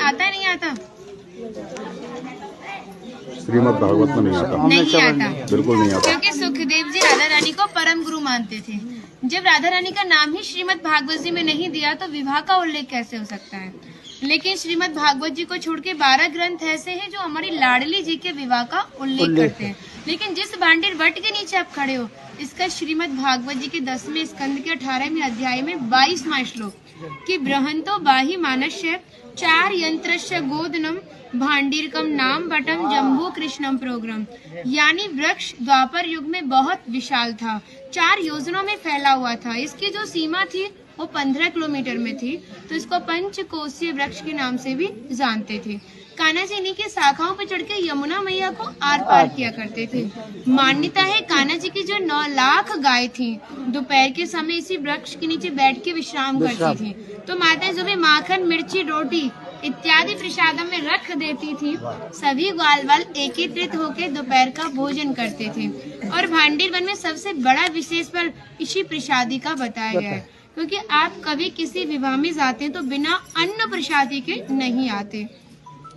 आता है नहीं आता? श्रीमद् भागवत में नहीं आता। नहीं आता, बिल्कुल नहीं आता। क्योंकि सुखदेव जी राधा रानी को परम गुरु मानते थे। जब राधा रानी का नाम ही श्रीमद् भागवत जी में नहीं दिया तो विवाह का उल्लेख कैसे हो सकता है? लेकिन श्रीमद् भागवत जी को छोड़ के 12 ग्रंथ ऐसे हैं जो हमारी लाडली जी के विवाह का उल्लेख करते हैं। लेकिन जिस भांडीर वट के नीचे आप खड़े हो, इसका श्रीमद् भागवत जी के 10वें स्कंद के 18वें अध्याय में 22वां श्लोक कि बृहंतो बाहि मानस्य 4 यंत्रस्य गोदनम भांडीरकम नाम बटम जम्बू कृष्णम प्रोग्राम, यानी वृक्ष द्वापर युग में बहुत विशाल था, 4 योजनों में फैला हुआ था। इसकी जो सीमा थी वो 15 किलोमीटर में थी, तो इसको पंचकोशीय वृक्ष के नाम से भी जानते थे। कान्हा जी इन्हीं की शाखाओं पर चढ़ के यमुना मैया को आर पार किया करते थे। मान्यता है कान्हा जी की जो 9 लाख गाय थी, दोपहर के समय इसी वृक्ष के नीचे बैठ के विश्राम करती थी। तो माताएं जो भी माखन, मिर्ची, रोटी इत्यादि प्रसादों में रख देती थी, सभी ग्वाल वाल एकत्रित होकर दोपहर का भोजन करते थे। और भांडीर वन में सबसे बड़ा विशेष पर इसी प्रसादी का बताया गया है, क्योंकि आप कभी किसी विवाह में जाते हैं तो बिना अन्न प्रसादी के नहीं आते।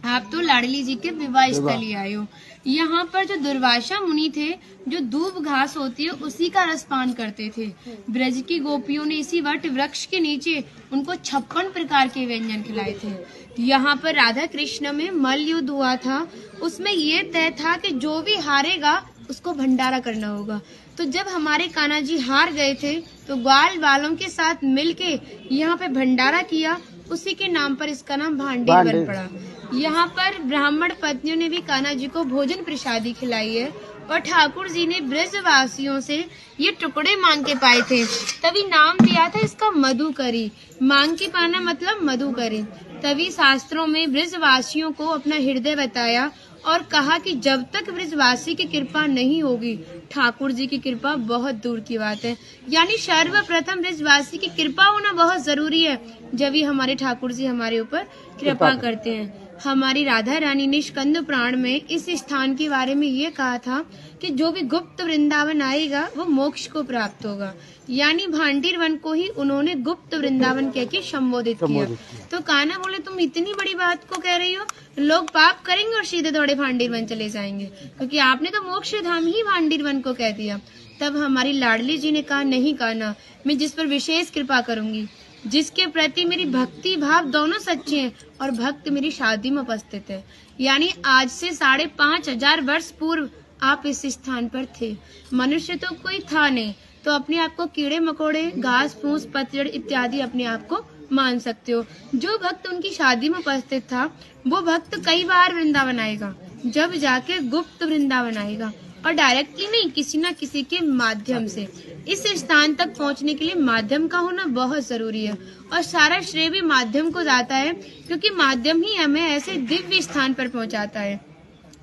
आप तो लाडली जी के विवाह स्थली आए हो। यहाँ पर जो दुर्वासा मुनि थे, जो दूब घास होती है उसी का रसपान करते थे। ब्रज की गोपियों ने इसी वट वृक्ष के नीचे उनको 56 प्रकार के व्यंजन खिलाए थे। यहाँ पर राधा कृष्ण में मल्ल युद्ध हुआ था, उसमें ये तय था कि जो भी हारेगा उसको भंडारा करना होगा। तो जब हमारे कान्हा जी हार गए थे तो ग्वाल वालों के साथ मिलके यहाँ पे भंडारा किया, उसी के नाम पर इसका नाम भांडीर वन पड़ा। यहाँ पर ब्राह्मण पत्नियों ने भी कान्हा जी को भोजन प्रसादी खिलाई है और ठाकुर जी ने ब्रजवासियों से ये टुकड़े मांग के पाए थे, तभी नाम दिया था इसका मधुकरी। मांग के पाना मतलब मधुकरी। तभी शास्त्रों में ब्रजवासियों को अपना हृदय बताया और कहा कि जब तक ब्रजवासी की कृपा नहीं होगी, ठाकुर जी की कृपा बहुत दूर की बात है। यानी सर्वप्रथम ब्रजवासी की कृपा होना बहुत जरूरी है, जब ही हमारे ठाकुर जी हमारे ऊपर कृपा करते हैं। हमारी राधा रानी ने स्कंद पुराण में इस स्थान के बारे में ये कहा था कि जो भी गुप्त वृंदावन आएगा वो मोक्ष को प्राप्त होगा। यानी भांडीर वन को ही उन्होंने गुप्त वृंदावन कह के संबोधित किया। तो कान्हा बोले तुम इतनी बड़ी बात को कह रही हो, लोग पाप करेंगे और सीधे दौड़े भांडीर वन चले जाएंगे, क्योंकि आपने तो मोक्ष धाम ही भांडीर वन को कह दिया। तब हमारी लाडली जी ने कहा नहीं कान्हा, मैं जिस पर विशेष कृपा करूंगी, जिसके प्रति मेरी भक्ति भाव दोनों सच्चे हैं और भक्त मेरी शादी में उपस्थित है। यानी आज से 5,500 वर्ष पूर्व आप इस स्थान पर थे। मनुष्य तो कोई था नहीं, तो अपने आप को कीड़े मकोड़े, घास फूस, पतझड़ इत्यादि अपने आप को मान सकते हो। जो भक्त उनकी शादी में उपस्थित था वो भक्त कई बार वृंदावन आएगा, जब जाके गुप्त वृंदावन आएगा और डायरेक्टली नहीं, किसी न किसी के माध्यम से। इस स्थान तक पहुंचने के लिए माध्यम का होना बहुत जरूरी है और सारा श्रेय भी माध्यम को जाता है, क्योंकि माध्यम ही हमें ऐसे दिव्य स्थान पर पहुंचाता है।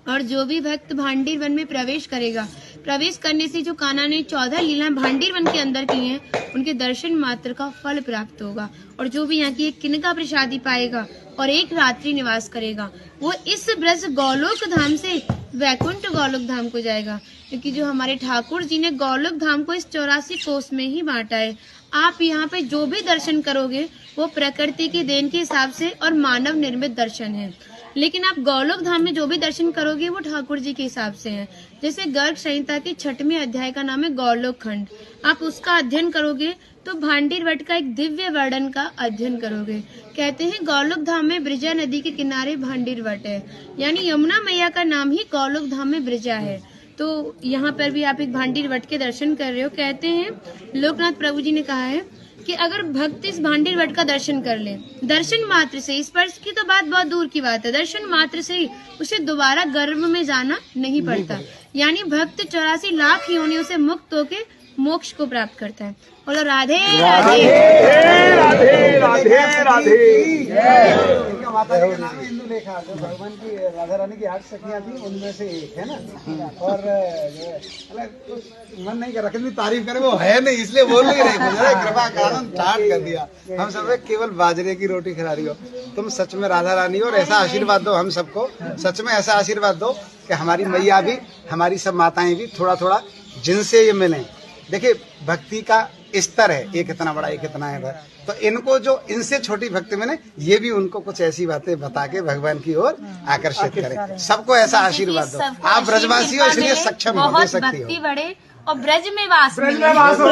और जो भी भक्त भांडीर वन में प्रवेश करेगा, प्रवेश करने से जो कान्हा ने 14 लीला भांडीर वन के अंदर की हैं, उनके दर्शन मात्र का फल प्राप्त होगा। और जो भी यहाँ की एक किनका प्रसादी पाएगा और एक रात्रि निवास करेगा, वो इस ब्रज गौलोक धाम से वैकुंठ गौलोक धाम को जाएगा, क्योंकि जो हमारे ठाकुर जी ने गौलोक धाम को इस 84 कोस में ही बांटा है। आप यहाँ पे जो भी दर्शन करोगे वो प्रकृति की देन के हिसाब से और मानव निर्मित दर्शन है, लेकिन आप गौलोक धाम में जो भी दर्शन करोगे वो ठाकुर जी के हिसाब से है। जैसे गर्ग संहिता के 6वें अध्याय का नाम है गौलोक खंड, आप उसका अध्ययन करोगे तो भांडीर वट का एक दिव्य वर्णन का अध्ययन करोगे। कहते हैं गौलोक धाम में ब्रिजा नदी के किनारे भांडीर वट है, यानी यमुना मैया का नाम ही गौलोक धाम में ब्रिजा है। तो यहाँ पर भी आप एक भांडीर वट के दर्शन कर रहे हो। कहते हैं लोकनाथ प्रभु जी ने कहा है कि अगर भक्त इस भांडीर वट का दर्शन कर ले, दर्शन मात्र से, स्पर्श की तो बात बहुत दूर की बात है, दर्शन मात्र से ही उसे दोबारा गर्भ में जाना नहीं पड़ता। यानी भक्त 84 लाख योनियों से मुक्त होके मोक्ष को प्राप्त करता है। बोलो राधे राधे राधे राधे राधे। माता जी का नाम है हिंदू लेखा, तो भगवान की राधा रानी की 8 सखियां थी, उनमें से एक है ना। और मन नहीं कर रहा कितनी तारीफ करे, वो है नहीं इसलिए बोल नहीं रहे, कृपा कारण स्टार्ट कर दिया। हम सब केवल बाजरे की रोटी खिला रही हो, तुम सच में राधा रानी हो। और ऐसा आशीर्वाद दो हम सबको, सच में ऐसा आशीर्वाद दो कि हमारी मैया भी, हमारी सब माताएं भी थोड़ा थोड़ा जिनसे ये मिलें। देखिए भक्ति का स्तर है, एक इतना बड़ा एक इतना है। तो इनको जो इनसे छोटी भक्ति में ये भी उनको कुछ ऐसी बातें बता के भगवान की ओर आकर्षित करें। सबको ऐसा आशीर्वाद दो। आप ब्रजवासी हो इसलिए सक्षम हो, दे सकती हो। बढ़े और ब्रज में वास ब्रज में वास हो।